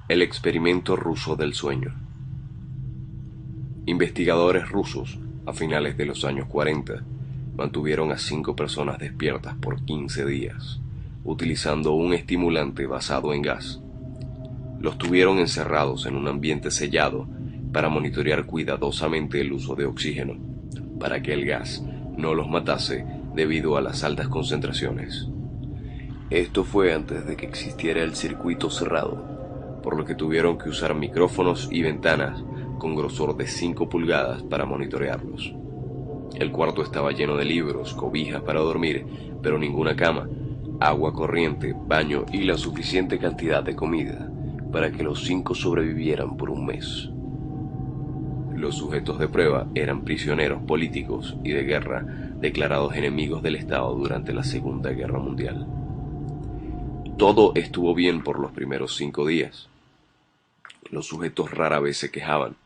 El experimento ruso del sueño. Investigadores rusos, a finales de los años 40, mantuvieron a 5 personas despiertas por 15 días, utilizando un estimulante basado en gas. Los tuvieron encerrados en un ambiente sellado para monitorear cuidadosamente el uso de oxígeno, para que el gas no los matase debido a las altas concentraciones. Esto fue antes de que existiera el circuito cerrado, por lo que tuvieron que usar micrófonos y ventanas con grosor de 5 pulgadas para monitorearlos. El cuarto estaba lleno de libros, cobijas para dormir, pero ninguna cama, agua corriente, baño y la suficiente cantidad de comida para que los 5 sobrevivieran por un mes. Los sujetos de prueba eran prisioneros políticos y de guerra declarados enemigos del Estado durante la Segunda Guerra Mundial. Todo estuvo bien por los primeros 5 días. Los sujetos rara vez se quejaban,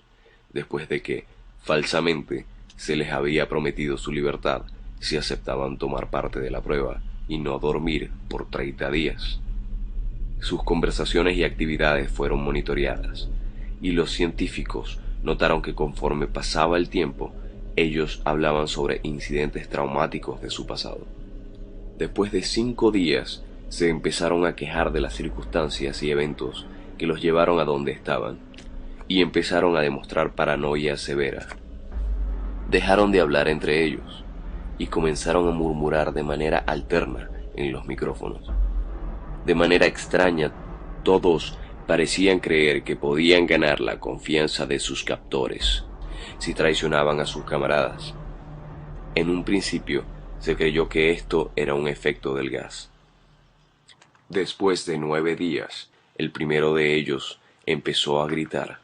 después de que, falsamente, se les había prometido su libertad si aceptaban tomar parte de la prueba y no dormir por 30 días. Sus conversaciones y actividades fueron monitoreadas, y los científicos notaron que conforme pasaba el tiempo, ellos hablaban sobre incidentes traumáticos de su pasado. Después de 5 días, se empezaron a quejar de las circunstancias y eventos que los llevaron a donde estaban, y empezaron a demostrar paranoia severa. Dejaron de hablar entre ellos, y comenzaron a murmurar de manera alterna en los micrófonos. De manera extraña, todos parecían creer que podían ganar la confianza de sus captores si traicionaban a sus camaradas. En un principio, se creyó que esto era un efecto del gas. Después de 9 días, el primero de ellos empezó a gritar.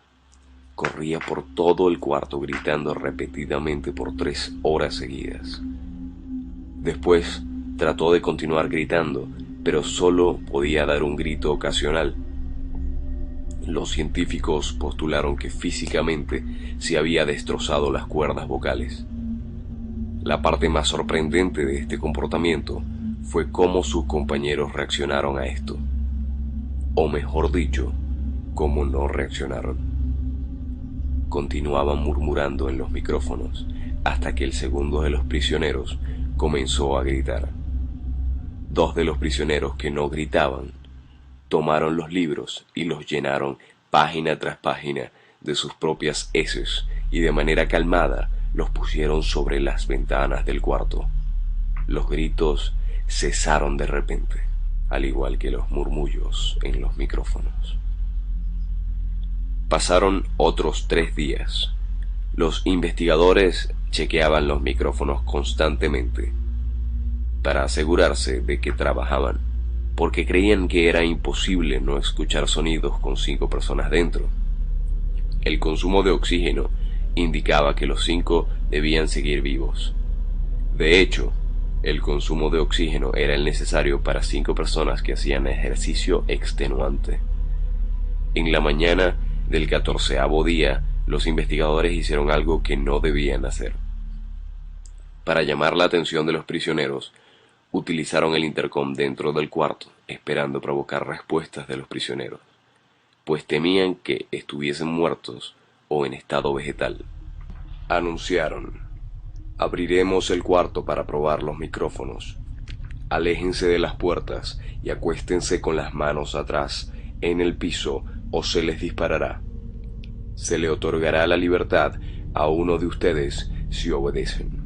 Corría por todo el cuarto gritando repetidamente por 3 horas seguidas. Después trató de continuar gritando, pero solo podía dar un grito ocasional. Los científicos postularon que físicamente se había destrozado las cuerdas vocales. La parte más sorprendente de este comportamiento fue cómo sus compañeros reaccionaron a esto. O mejor dicho, cómo no reaccionaron. Continuaban murmurando en los micrófonos hasta que el segundo de los prisioneros comenzó a gritar. 2 de los prisioneros que no gritaban tomaron los libros y los llenaron página tras página de sus propias heces y de manera calmada los pusieron sobre las ventanas del cuarto. Los gritos cesaron de repente, al igual que los murmullos en los micrófonos. Pasaron otros 3 días. Los investigadores chequeaban los micrófonos constantemente para asegurarse de que trabajaban, porque creían que era imposible no escuchar sonidos con 5 personas dentro. El consumo de oxígeno indicaba que los 5 debían seguir vivos. De hecho, el consumo de oxígeno era el necesario para 5 personas que hacían ejercicio extenuante. En la mañana del 14º día, los investigadores hicieron algo que no debían hacer. Para llamar la atención de los prisioneros, utilizaron el intercom dentro del cuarto, esperando provocar respuestas de los prisioneros, pues temían que estuviesen muertos o en estado vegetal. Anunciaron: abriremos el cuarto para probar los micrófonos. Aléjense de las puertas y acuéstense con las manos atrás en el piso o se les disparará. Se le otorgará la libertad a uno de ustedes si obedecen.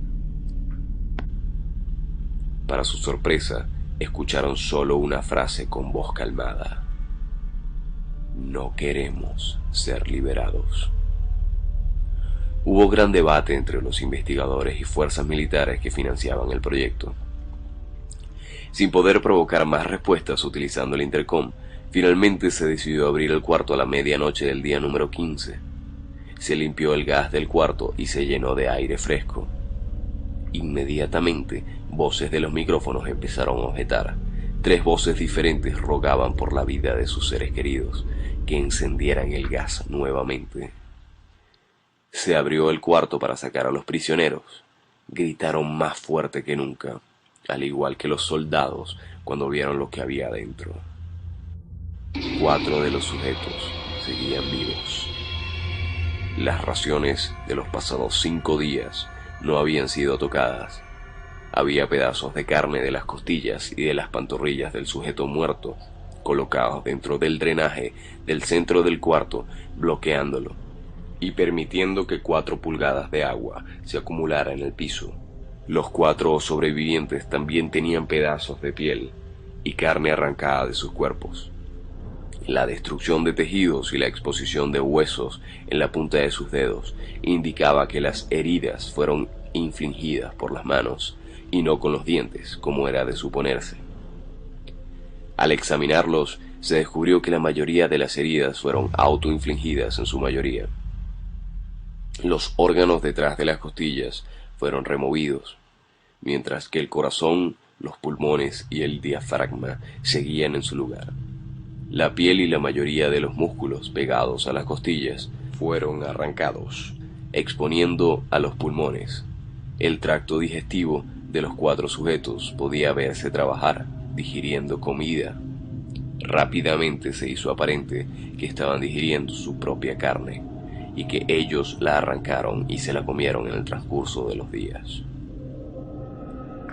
Para su sorpresa, escucharon solo una frase con voz calmada: no queremos ser liberados. Hubo gran debate entre los investigadores y fuerzas militares que financiaban el proyecto. Sin poder provocar más respuestas utilizando el intercom, finalmente se decidió abrir el cuarto a la medianoche del día número 15. Se limpió el gas del cuarto y se llenó de aire fresco. Inmediatamente, voces de los micrófonos empezaron a objetar. 3 voces diferentes rogaban por la vida de sus seres queridos, que encendieran el gas nuevamente. Se abrió el cuarto para sacar a los prisioneros. Gritaron más fuerte que nunca, al igual que los soldados cuando vieron lo que había adentro. 4 de los sujetos seguían vivos. Las raciones de los pasados 5 días no habían sido tocadas. Había pedazos de carne de las costillas y de las pantorrillas del sujeto muerto colocados dentro del drenaje del centro del cuarto, bloqueándolo y permitiendo que 4 pulgadas de agua se acumulara en el piso. Los 4 sobrevivientes también tenían pedazos de piel y carne arrancada de sus cuerpos. La destrucción de tejidos y la exposición de huesos en la punta de sus dedos indicaba que las heridas fueron infligidas por las manos y no con los dientes, como era de suponerse. Al examinarlos, se descubrió que la mayoría de las heridas fueron autoinfligidas en su mayoría. Los órganos detrás de las costillas fueron removidos, mientras que el corazón, los pulmones y el diafragma seguían en su lugar. La piel y la mayoría de los músculos pegados a las costillas fueron arrancados, exponiendo a los pulmones. El tracto digestivo de los 4 sujetos podía verse trabajar, digiriendo comida. Rápidamente se hizo aparente que estaban digiriendo su propia carne y que ellos la arrancaron y se la comieron en el transcurso de los días.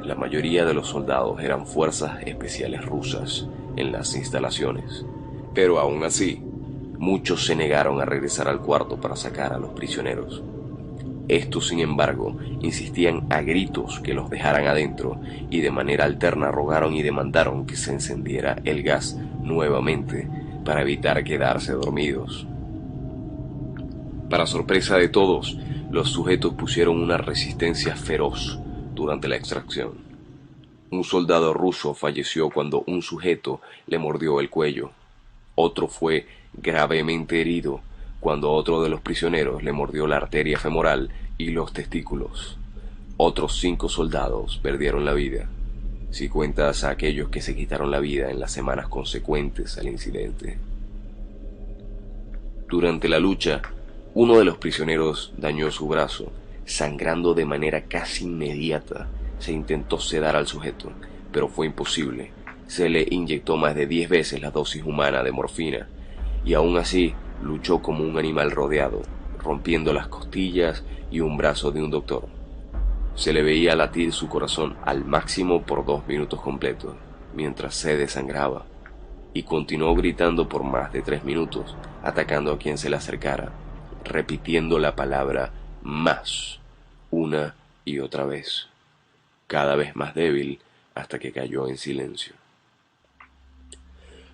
La mayoría de los soldados eran fuerzas especiales rusas en las instalaciones, pero aún así, muchos se negaron a regresar al cuarto para sacar a los prisioneros. Estos, sin embargo, insistían a gritos que los dejaran adentro y de manera alterna rogaron y demandaron que se encendiera el gas nuevamente para evitar quedarse dormidos. Para sorpresa de todos, los sujetos pusieron una resistencia feroz durante la extracción. Un soldado ruso falleció cuando un sujeto le mordió el cuello. Otro fue gravemente herido cuando otro de los prisioneros le mordió la arteria femoral y los testículos. Otros 5 soldados perdieron la vida, si cuentas a aquellos que se quitaron la vida en las semanas consecuentes al incidente. Durante la lucha, uno de los prisioneros dañó su brazo. Sangrando de manera casi inmediata, se intentó sedar al sujeto, pero fue imposible. Se le inyectó más de 10 veces la dosis humana de morfina, y aún así luchó como un animal rodeado, rompiendo las costillas y un brazo de un doctor. Se le veía latir su corazón al máximo por 2 minutos completos, mientras se desangraba, y continuó gritando por más de 3 minutos, atacando a quien se le acercara, repitiendo la palabra más, una y otra vez, cada vez más débil hasta que cayó en silencio.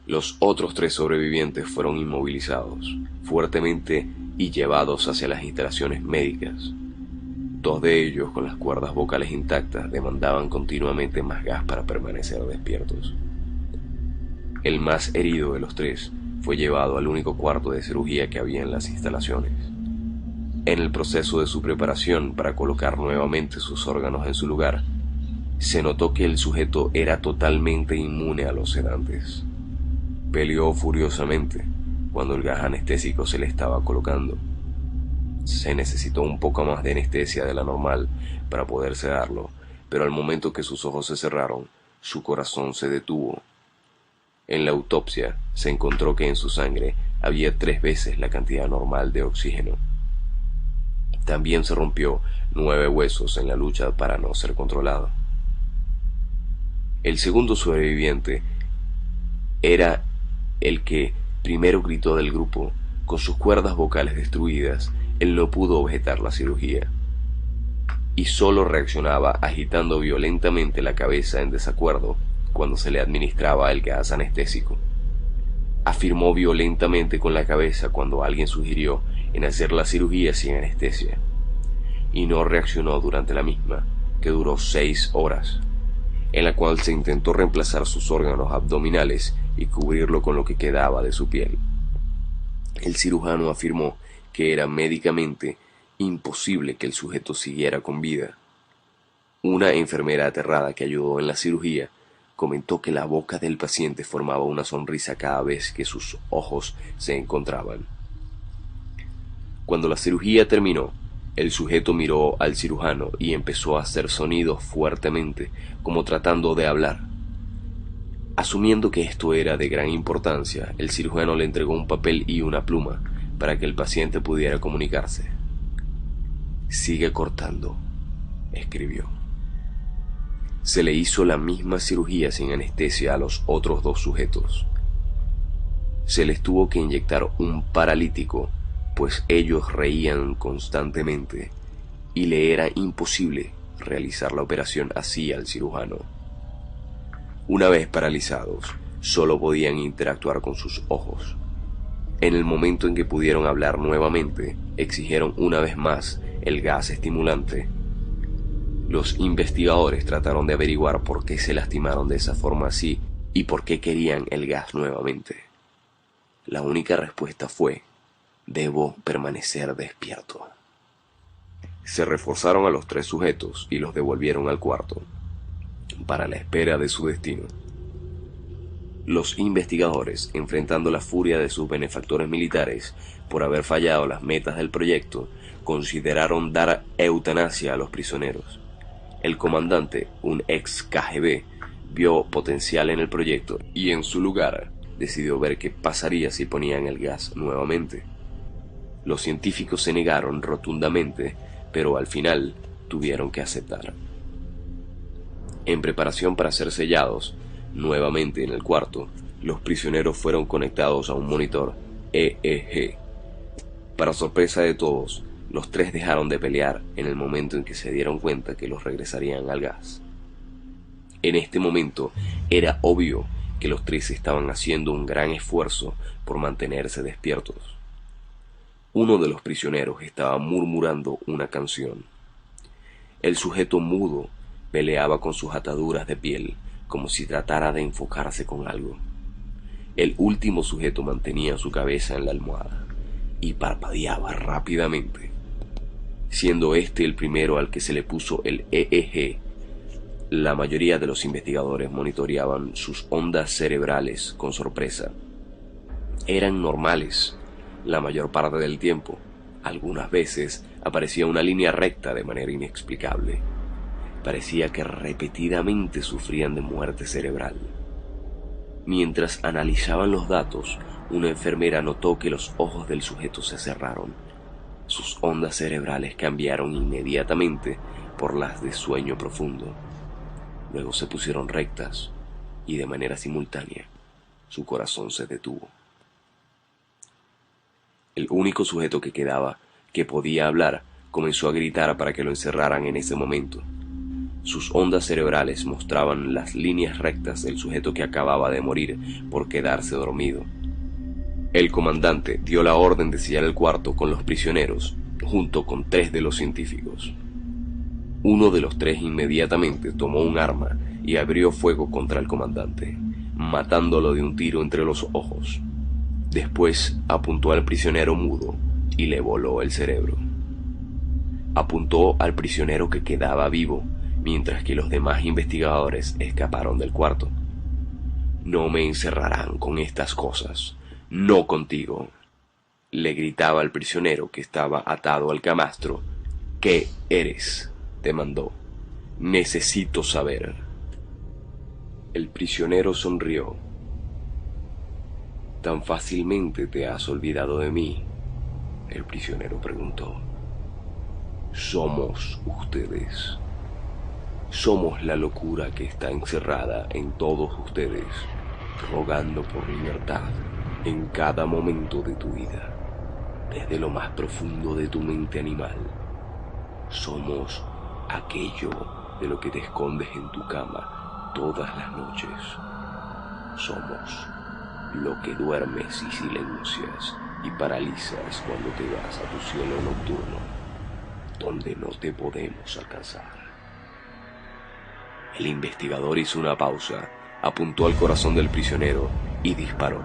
Los otros 3 sobrevivientes fueron inmovilizados fuertemente y llevados hacia las instalaciones médicas. 2 de ellos, con las cuerdas vocales intactas, demandaban continuamente más gas para permanecer despiertos. El más herido de los 3 fue llevado al único cuarto de cirugía que había en las instalaciones. En el proceso de su preparación para colocar nuevamente sus órganos en su lugar, se notó que el sujeto era totalmente inmune a los sedantes. Peleó furiosamente cuando el gas anestésico se le estaba colocando. Se necesitó un poco más de anestesia de la normal para poder sedarlo, pero al momento que sus ojos se cerraron, su corazón se detuvo. En la autopsia se encontró que en su sangre había 3 veces la cantidad normal de oxígeno. También se rompió 9 huesos en la lucha para no ser controlado. El segundo sobreviviente era el que primero gritó del grupo. Con sus cuerdas vocales destruidas, él no pudo objetar la cirugía y solo reaccionaba agitando violentamente la cabeza en desacuerdo cuando se le administraba el gas anestésico. Afirmó violentamente con la cabeza cuando alguien sugirió en hacer la cirugía sin anestesia, y no reaccionó durante la misma, que duró 6 horas, en la cual se intentó reemplazar sus órganos abdominales y cubrirlo con lo que quedaba de su piel. El cirujano afirmó que era médicamente imposible que el sujeto siguiera con vida. Una enfermera aterrada que ayudó en la cirugía comentó que la boca del paciente formaba una sonrisa cada vez que sus ojos se encontraban. Cuando la cirugía terminó, el sujeto miró al cirujano y empezó a hacer sonidos fuertemente, como tratando de hablar. Asumiendo que esto era de gran importancia, el cirujano le entregó un papel y una pluma para que el paciente pudiera comunicarse. «Sigue cortando», escribió. Se le hizo la misma cirugía sin anestesia a los otros 2 sujetos. Se les tuvo que inyectar un paralítico, pues ellos reían constantemente y le era imposible realizar la operación así al cirujano. Una vez paralizados, solo podían interactuar con sus ojos. En el momento en que pudieron hablar nuevamente, exigieron una vez más el gas estimulante. Los investigadores trataron de averiguar por qué se lastimaron de esa forma así y por qué querían el gas nuevamente. La única respuesta fue: debo permanecer despierto. Se reforzaron a los 3 sujetos y los devolvieron al cuarto, para la espera de su destino. Los investigadores, enfrentando la furia de sus benefactores militares por haber fallado las metas del proyecto, consideraron dar eutanasia a los prisioneros. El comandante, un ex KGB, vio potencial en el proyecto y en su lugar decidió ver qué pasaría si ponían el gas nuevamente. Los científicos se negaron rotundamente, pero al final tuvieron que aceptar. En preparación para ser sellados nuevamente en el cuarto, los prisioneros fueron conectados a un monitor EEG. Para sorpresa de todos, los 3 dejaron de pelear en el momento en que se dieron cuenta que los regresarían al gas. En este momento era obvio que los 3 estaban haciendo un gran esfuerzo por mantenerse despiertos. Uno de los prisioneros estaba murmurando una canción. El sujeto mudo peleaba con sus ataduras de piel como si tratara de enfocarse con algo. El último sujeto mantenía su cabeza en la almohada y parpadeaba rápidamente. Siendo este el primero al que se le puso el EEG, la mayoría de los investigadores monitoreaban sus ondas cerebrales con sorpresa. Eran normales la mayor parte del tiempo. Algunas veces aparecía una línea recta de manera inexplicable. Parecía que repetidamente sufrían de muerte cerebral. Mientras analizaban los datos, una enfermera notó que los ojos del sujeto se cerraron. Sus ondas cerebrales cambiaron inmediatamente por las de sueño profundo. Luego se pusieron rectas y de manera simultánea su corazón se detuvo. El único sujeto que quedaba, que podía hablar, comenzó a gritar para que lo encerraran en ese momento. Sus ondas cerebrales mostraban las líneas rectas del sujeto que acababa de morir por quedarse dormido. El comandante dio la orden de sellar el cuarto con los prisioneros, junto con 3 de los científicos. Uno de los 3 inmediatamente tomó un arma y abrió fuego contra el comandante, matándolo de un tiro entre los ojos. Después apuntó al prisionero mudo y le voló el cerebro. Apuntó al prisionero que quedaba vivo, mientras que los demás investigadores escaparon del cuarto. «No me encerrarán con estas cosas, no contigo», le gritaba al prisionero que estaba atado al camastro. «¿Qué eres?», demandó. «Necesito saber». El prisionero sonrió. «¿Tan fácilmente te has olvidado de mí?», el prisionero preguntó. «Somos ustedes. Somos la locura que está encerrada en todos ustedes, rogando por libertad en cada momento de tu vida, desde lo más profundo de tu mente animal. Somos aquello de lo que te escondes en tu cama todas las noches. Somos lo que duermes y silencias y paralizas cuando te vas a tu cielo nocturno, donde no te podemos alcanzar». El investigador hizo una pausa, apuntó al corazón del prisionero y disparó.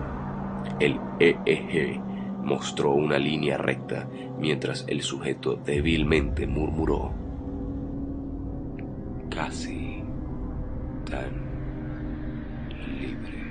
El EEG mostró una línea recta, mientras el sujeto débilmente murmuró: «Casi tan libre».